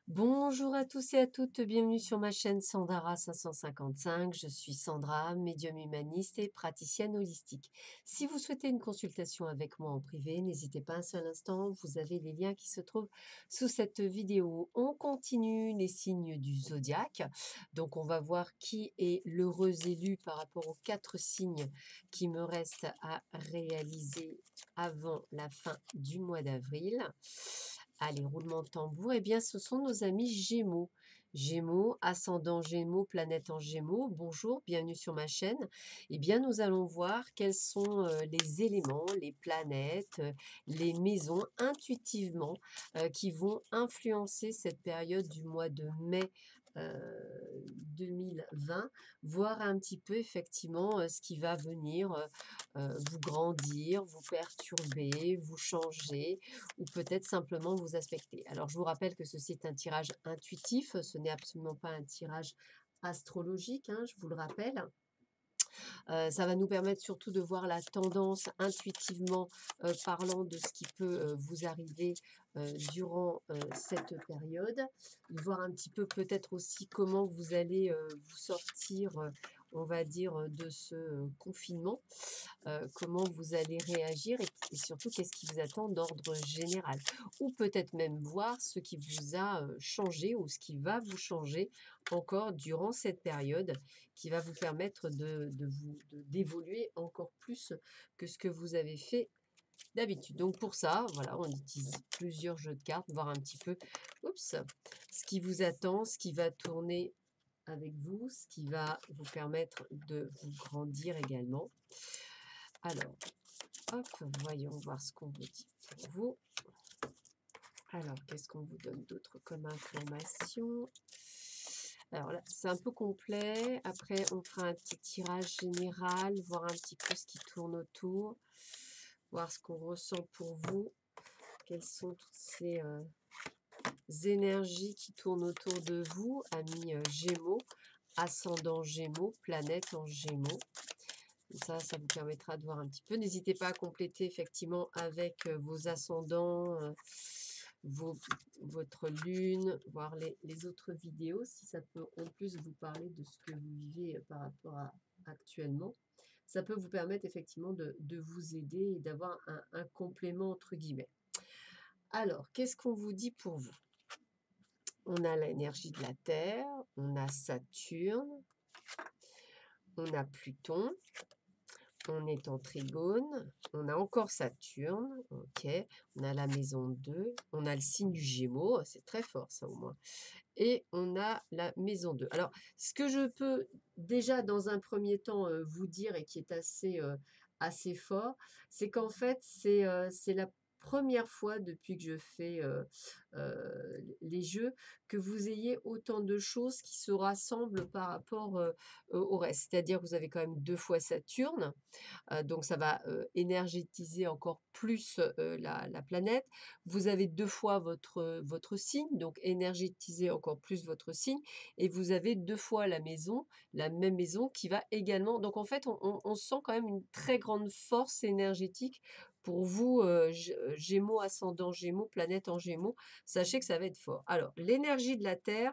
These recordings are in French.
Bonjour à tous et à toutes, bienvenue sur ma chaîne Sandara 555. Je suis Sandra, médium humaniste et praticienne holistique. Si vous souhaitez une consultation avec moi en privé, n'hésitez pas un seul instant, vous avez les liens qui se trouvent sous cette vidéo. On continue les signes du zodiaque. Donc on va voir qui est l'heureux élu par rapport aux 4 signes qui me restent à réaliser avant la fin du mois d'avril. Allez, roulement de tambour. Eh bien, ce sont nos amis Gémeaux. Gémeaux, ascendant Gémeaux, planète en Gémeaux. Bonjour, bienvenue sur ma chaîne. Eh bien, nous allons voir quels sont les éléments, les planètes, les maisons intuitivement qui vont influencer cette période du mois de mai 2020, voir un petit peu effectivement ce qui va venir vous grandir, vous perturber, vous changer ou peut-être simplement vous aspecter. Alors, je vous rappelle que ceci est un tirage intuitif, ce n'est absolument pas un tirage astrologique, hein, je vous le rappelle. Ça va nous permettre surtout de voir la tendance intuitivement parlant de ce qui peut vous arriver durant cette période. Voir un petit peu peut-être aussi comment vous allez vous sortir, on va dire, de ce confinement, comment vous allez réagir et surtout qu'est-ce qui vous attend d'ordre général. Ou peut-être même voir ce qui vous a changé ou ce qui va vous changer encore durant cette période qui va vous permettre d'évoluer encore plus que ce que vous avez fait d'habitude. Donc pour ça, voilà, on utilise plusieurs jeux de cartes, voir un petit peu oups, ce qui vous attend, ce qui va tourner avec vous, ce qui va vous permettre de vous grandir également. Alors, hop, voyons voir ce qu'on vous dit pour vous. Alors, qu'est-ce qu'on vous donne d'autre comme information? Alors là, c'est un peu complet. Après, on fera un petit tirage général, voir un petit peu ce qui tourne autour, voir ce qu'on ressent pour vous. Quelles sont toutes ces énergies qui tournent autour de vous, amis Gémeaux, ascendant Gémeaux, planète en Gémeaux. Ça vous permettra de voir un petit peu. N'hésitez pas à compléter effectivement avec vos ascendants, vos, votre lune, voir les autres vidéos, si ça peut en plus vous parler de ce que vous vivez par rapport à actuellement. Ça peut vous permettre effectivement de vous aider et d'avoir un complément entre guillemets. Alors, qu'est-ce qu'on vous dit pour vous? On a l'énergie de la Terre, on a Saturne, on a Pluton, on est en trigone, on a encore Saturne, ok, on a la maison 2, on a le signe du Gémeaux, c'est très fort ça au moins, et on a la maison 2. Alors, ce que je peux déjà dans un premier temps vous dire et qui est assez fort, c'est qu'en fait, c'est la première fois depuis que je fais les jeux que vous ayez autant de choses qui se rassemblent par rapport au reste. C'est-à-dire que vous avez quand même 2 fois Saturne, donc ça va énergétiser encore plus la planète. Vous avez 2 fois votre signe, donc énergétiser encore plus votre signe. Et vous avez 2 fois la même maison qui va également. Donc en fait, on sent quand même une très grande force énergétique pour vous, Gémeaux, ascendant Gémeaux, planète en Gémeaux. Sachez que ça va être fort. Alors, l'énergie de la Terre,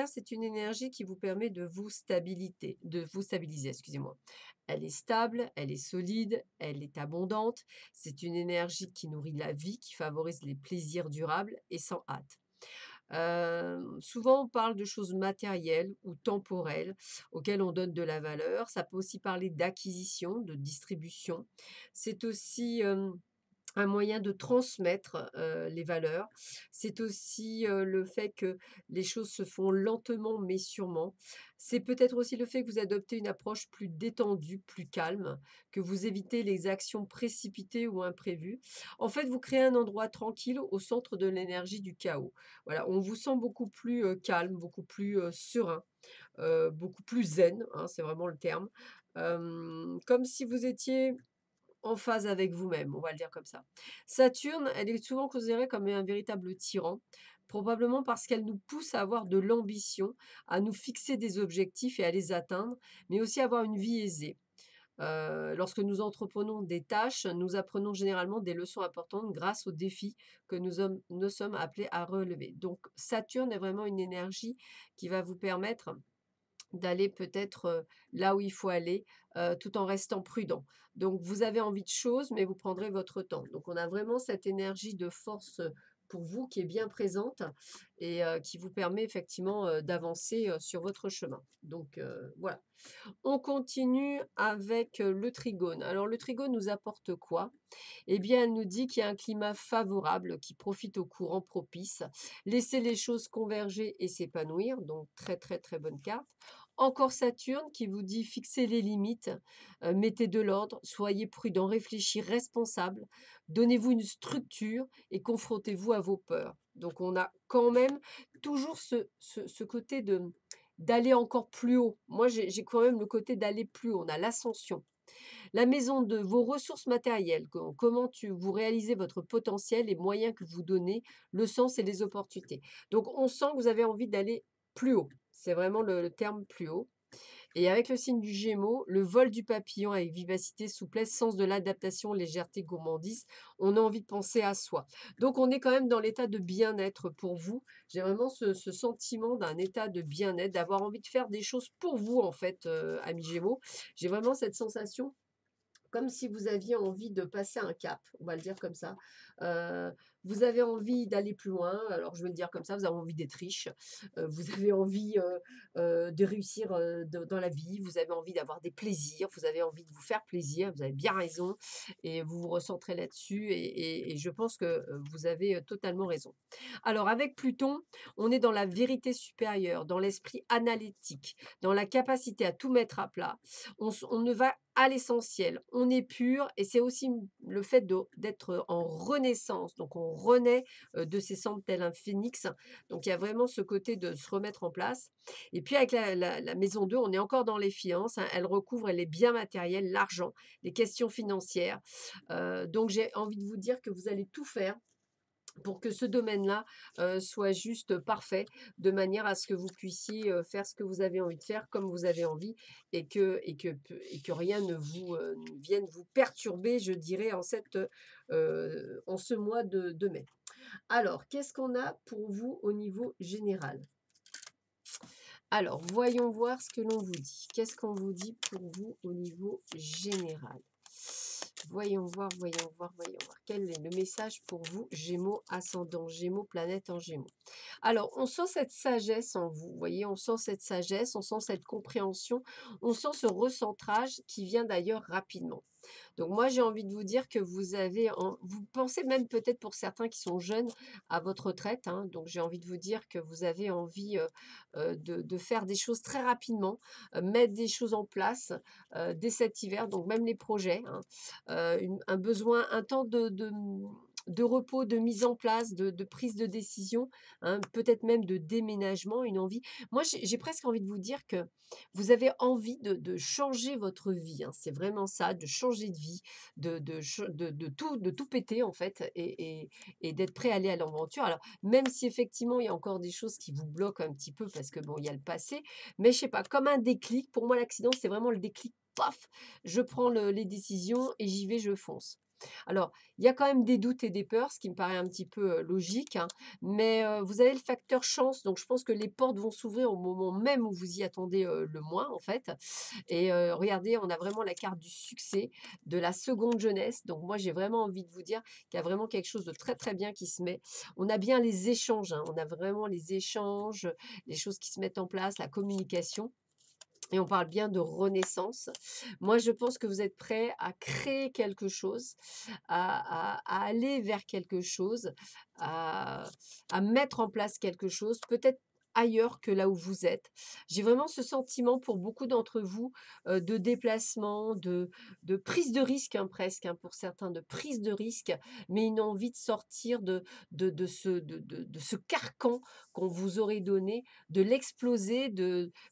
c'est une énergie qui vous permet de vous stabiliser, excusez-moi. Elle est stable, elle est solide, elle est abondante. C'est une énergie qui nourrit la vie, qui favorise les plaisirs durables et sans hâte. Souvent, on parle de choses matérielles ou temporelles auxquelles on donne de la valeur. Ça peut aussi parler d'acquisition, de distribution. C'est aussi un moyen de transmettre, les valeurs. C'est aussi, le fait que les choses se font lentement mais sûrement. C'est peut-être aussi le fait que vous adoptez une approche plus détendue, plus calme, que vous évitez les actions précipitées ou imprévues. En fait, vous créez un endroit tranquille au centre de l'énergie du chaos. Voilà, on vous sent beaucoup plus, calme, beaucoup plus, serein, beaucoup plus zen, hein, c'est vraiment le terme. Comme si vous étiez en phase avec vous-même, on va le dire comme ça. Saturne, elle est souvent considérée comme un véritable tyran, probablement parce qu'elle nous pousse à avoir de l'ambition, à nous fixer des objectifs et à les atteindre, mais aussi à avoir une vie aisée. Lorsque nous entreprenons des tâches, nous apprenons généralement des leçons importantes grâce aux défis que nous sommes appelés à relever. Donc Saturne est vraiment une énergie qui va vous permettre d'aller peut-être, là où il faut aller, tout en restant prudent. Donc vous avez envie de choses, mais vous prendrez votre temps. Donc on a vraiment cette énergie de force, pour vous qui est bien présente et qui vous permet effectivement, d'avancer, sur votre chemin. Donc voilà. On continue avec, le trigone. Alors le trigone nous apporte quoi? Eh bien, elle nous dit qu'il y a un climat favorable qui profite au courant propice. Laissez les choses converger et s'épanouir, donc très très très bonne carte. Encore Saturne qui vous dit fixez les limites, mettez de l'ordre, soyez prudent, réfléchis, responsable, donnez-vous une structure et confrontez-vous à vos peurs. Donc on a quand même toujours ce côté d'aller encore plus haut. Moi, j'ai quand même le côté d'aller plus haut. On a l'ascension. La maison de vos ressources matérielles, comment vous réalisez votre potentiel, les moyens que vous donnez, le sens et les opportunités. Donc on sent que vous avez envie d'aller plus haut. C'est vraiment le terme plus haut. Et avec le signe du Gémeaux, le vol du papillon avec vivacité, souplesse, sens de l'adaptation, légèreté, gourmandise, on a envie de penser à soi. Donc on est quand même dans l'état de bien-être pour vous. J'ai vraiment ce sentiment d'un état de bien-être, d'avoir envie de faire des choses pour vous en fait, amis Gémeaux. J'ai vraiment cette sensation comme si vous aviez envie de passer un cap, on va le dire comme ça. Heu, Vous avez envie d'aller plus loin, alors je vais le dire comme ça, vous avez envie d'être riche, vous avez envie, de réussir, dans la vie, vous avez envie d'avoir des plaisirs, vous avez envie de vous faire plaisir, vous avez bien raison et vous vous recentrez là-dessus et je pense que, vous avez, totalement raison. Alors avec Pluton, on est dans la vérité supérieure, dans l'esprit analytique, dans la capacité à tout mettre à plat. On ne va à l'essentiel, on est pur et c'est aussi le fait d'être en renaissance. Donc on renaît de ses cendres tel un phénix. Donc il y a vraiment ce côté de se remettre en place. Et puis avec la maison 2, on est encore dans les finances, hein. Elle recouvre les biens matériels, l'argent, les questions financières. Donc j'ai envie de vous dire que vous allez tout faire pour que ce domaine-là, soit juste parfait, de manière à ce que vous puissiez, faire ce que vous avez envie de faire comme vous avez envie et que rien ne vous, ne vienne vous perturber, je dirais, en ce mois de mai. Alors, qu'est-ce qu'on a pour vous au niveau général? Alors, voyons voir ce que l'on vous dit. Qu'est-ce qu'on vous dit pour vous au niveau général? Voyons voir, voyons voir, voyons voir. Quel est le message pour vous, Gémeaux, ascendant Gémeaux, planète en Gémeaux? Alors, on sent cette sagesse en vous, vous voyez, on sent cette sagesse, on sent cette compréhension, on sent ce recentrage qui vient d'ailleurs rapidement. Donc moi, j'ai envie de vous dire que vous pensez même peut-être pour certains qui sont jeunes à votre retraite, hein, donc j'ai envie de vous dire que vous avez envie de faire des choses très rapidement, mettre des choses en place dès cet hiver, donc même les projets, hein, un besoin, un temps de repos, de mise en place, de prise de décision, hein, peut-être même de déménagement, une envie. Moi, j'ai presque envie de vous dire que vous avez envie de changer votre vie, hein. C'est vraiment ça, de changer de vie, de tout péter en fait et d'être prêt à aller à l'aventure. Alors, même si effectivement il y a encore des choses qui vous bloquent un petit peu parce que bon, il y a le passé, mais je sais pas, comme un déclic, pour moi l'accident c'est vraiment le déclic, paf, je prends les décisions et j'y vais, je fonce. Alors, il y a quand même des doutes et des peurs, ce qui me paraît un petit peu logique, hein, mais vous avez le facteur chance, donc je pense que les portes vont s'ouvrir au moment même où vous y attendez le moins, en fait. Et regardez, on a vraiment la carte du succès, de la seconde jeunesse. Donc moi, j'ai vraiment envie de vous dire qu'il y a vraiment quelque chose de très très bien qui se met. On a bien les échanges, hein, on a vraiment les échanges, les choses qui se mettent en place, la communication. Et on parle bien de renaissance. Moi, je pense que vous êtes prêts à créer quelque chose, à aller vers quelque chose, à, à mettre en place quelque chose, peut-être ailleurs que là où vous êtes. J'ai vraiment ce sentiment pour beaucoup d'entre vous de déplacement, de prise de risque, hein, presque, hein, pour certains, de prise de risque, mais une envie de sortir de ce carcan qu'on vous aurait donné, de l'exploser,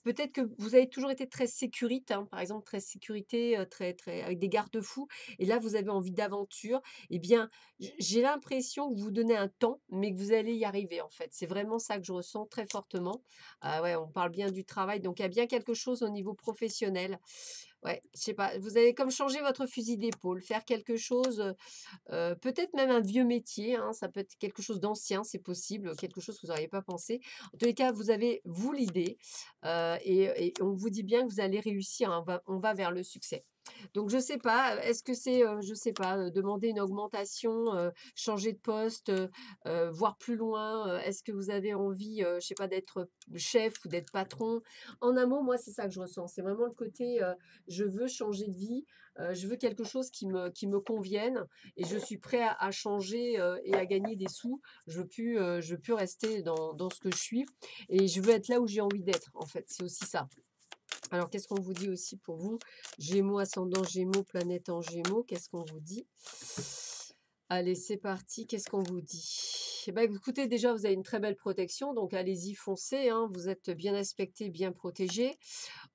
peut-être que vous avez toujours été très sécurite, hein, par exemple, très sécurité, très très avec des garde-fous et là, vous avez envie d'aventure. Eh bien, j'ai l'impression que vous vous donnez un temps, mais que vous allez y arriver, en fait. C'est vraiment ça que je ressens très fortement. Ah ouais, on parle bien du travail, donc il y a bien quelque chose au niveau professionnel. Ouais, je sais pas, vous allez comme changer votre fusil d'épaule, faire quelque chose, peut-être même un vieux métier, hein, ça peut être quelque chose d'ancien, c'est possible, quelque chose que vous n'auriez pas pensé. En tous les cas, vous avez, vous, l'idée, et on vous dit bien que vous allez réussir, hein, on va vers le succès. Donc je sais pas, est-ce que c'est, je sais pas, demander une augmentation, changer de poste, voir plus loin? Est-ce que vous avez envie, je sais pas, d'être chef ou d'être patron? En un mot, moi, c'est ça que je ressens. C'est vraiment le côté, je veux changer de vie, je veux quelque chose qui me convienne et je suis prêt à changer, et à gagner des sous. Je veux plus rester dans ce que je suis et je veux être là où j'ai envie d'être, en fait, c'est aussi ça. Alors qu'est-ce qu'on vous dit aussi pour vous? Gémeaux, ascendant Gémeaux, planète en Gémeaux, qu'est-ce qu'on vous dit? Allez, c'est parti, qu'est-ce qu'on vous dit? Eh bah, écoutez, déjà, vous avez une très belle protection, donc allez-y, foncez, hein, vous êtes bien respectés, bien protégés.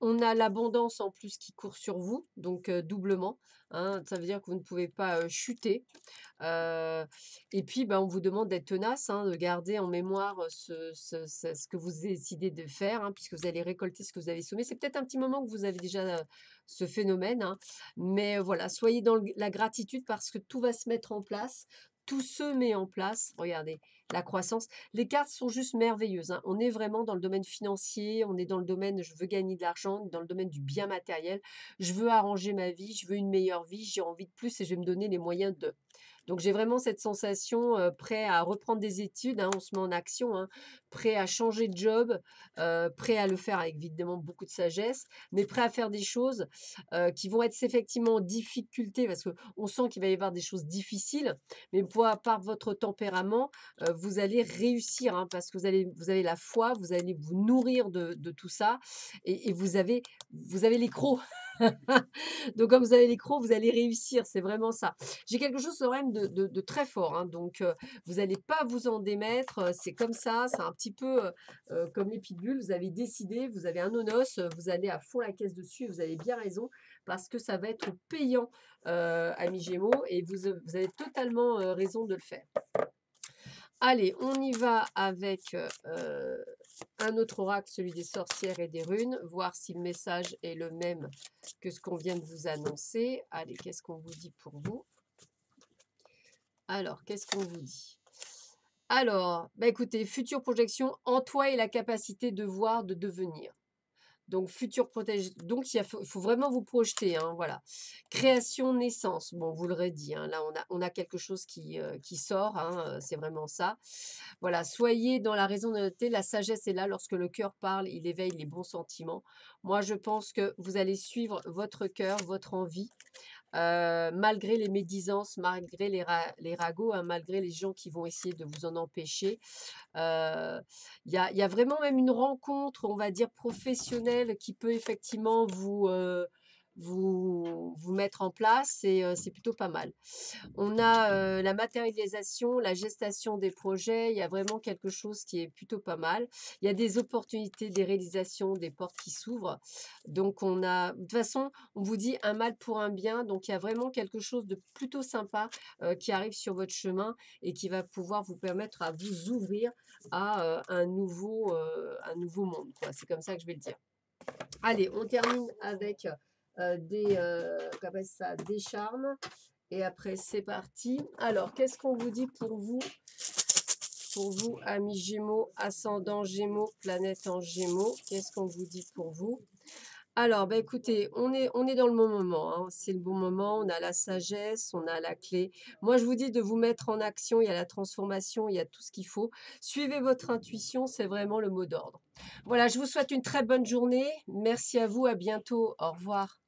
On a l'abondance en plus qui court sur vous, donc doublement, hein. Ça veut dire que vous ne pouvez pas, chuter. Heu et puis, bah, on vous demande d'être tenace, hein, de garder en mémoire, ce que vous décidez de faire, hein, puisque vous allez récolter ce que vous avez semé. C'est peut-être un petit moment que vous avez déjà, ce phénomène, hein, mais voilà, soyez dans la gratitude parce que tout va se mettre en place. Tout se met en place. Regardez, la croissance. Les cartes sont juste merveilleuses, hein. On est vraiment dans le domaine financier, on est dans le domaine je veux gagner de l'argent, dans le domaine du bien matériel. Je veux arranger ma vie, je veux une meilleure vie, j'ai envie de plus et je vais me donner les moyens de. Donc j'ai vraiment cette sensation, prêt à reprendre des études, hein, on se met en action, hein, prêt à changer de job, prêt à le faire avec évidemment beaucoup de sagesse, mais prêt à faire des choses, qui vont être effectivement en difficulté parce qu'on sent qu'il va y avoir des choses difficiles, mais par votre tempérament, vous allez réussir, hein, parce que vous avez la foi, vous allez vous nourrir de tout ça et vous avez les crocs. Donc comme vous avez les crocs, vous allez réussir, c'est vraiment ça. J'ai quelque chose quand même de très fort, hein, donc vous allez pas vous en démettre, c'est comme ça, c'est un petit peu, comme les pitbulls, vous avez décidé, vous avez un nonos, vous allez à fond la caisse dessus et vous avez bien raison parce que ça va être payant, amis Gémeaux et vous avez totalement, raison de le faire. Allez, on y va avec, un autre oracle, celui des sorcières et des runes, voir si le message est le même que ce qu'on vient de vous annoncer. Allez, qu'est-ce qu'on vous dit pour vous? Alors, qu'est-ce qu'on vous dit? Alors, bah écoutez, future projection, en toi et la capacité de voir, de devenir. Donc, futur protège. Donc, il faut vraiment vous projeter, hein, voilà. Création, naissance. Bon, vous l'aurez dit, hein, là, on a quelque chose qui sort, hein, c'est vraiment ça. Voilà, soyez dans la raisonnabilité, la sagesse est là. Lorsque le cœur parle, il éveille les bons sentiments. Moi, je pense que vous allez suivre votre cœur, votre envie. Malgré les médisances, malgré les ragots, hein, malgré les gens qui vont essayer de vous en empêcher. Heu, il y a vraiment même une rencontre, on va dire professionnelle qui peut effectivement vous mettre en place et c'est plutôt pas mal. On a, la matérialisation, la gestation des projets, il y a vraiment quelque chose qui est plutôt pas mal. Il y a des opportunités, des réalisations, des portes qui s'ouvrent. Donc de toute façon, on vous dit un mal pour un bien, donc il y a vraiment quelque chose de plutôt sympa, qui arrive sur votre chemin et qui va pouvoir vous permettre à vous ouvrir à, un nouveau monde, quoi. C'est comme ça que je vais le dire. Allez, on termine avec, qu'on appelle ça? Des charmes et après c'est parti. Alors, qu'est-ce qu'on vous dit pour vous? Pour vous, amis Gémeaux, ascendant Gémeaux, planète en Gémeaux, qu'est-ce qu'on vous dit pour vous? Alors, bah, écoutez, on est dans le bon moment, hein. C'est le bon moment, on a la sagesse, on a la clé. Moi, je vous dis de vous mettre en action, il y a la transformation, il y a tout ce qu'il faut. Suivez votre intuition, c'est vraiment le mot d'ordre. Voilà, je vous souhaite une très bonne journée. Merci à vous, à bientôt. Au revoir.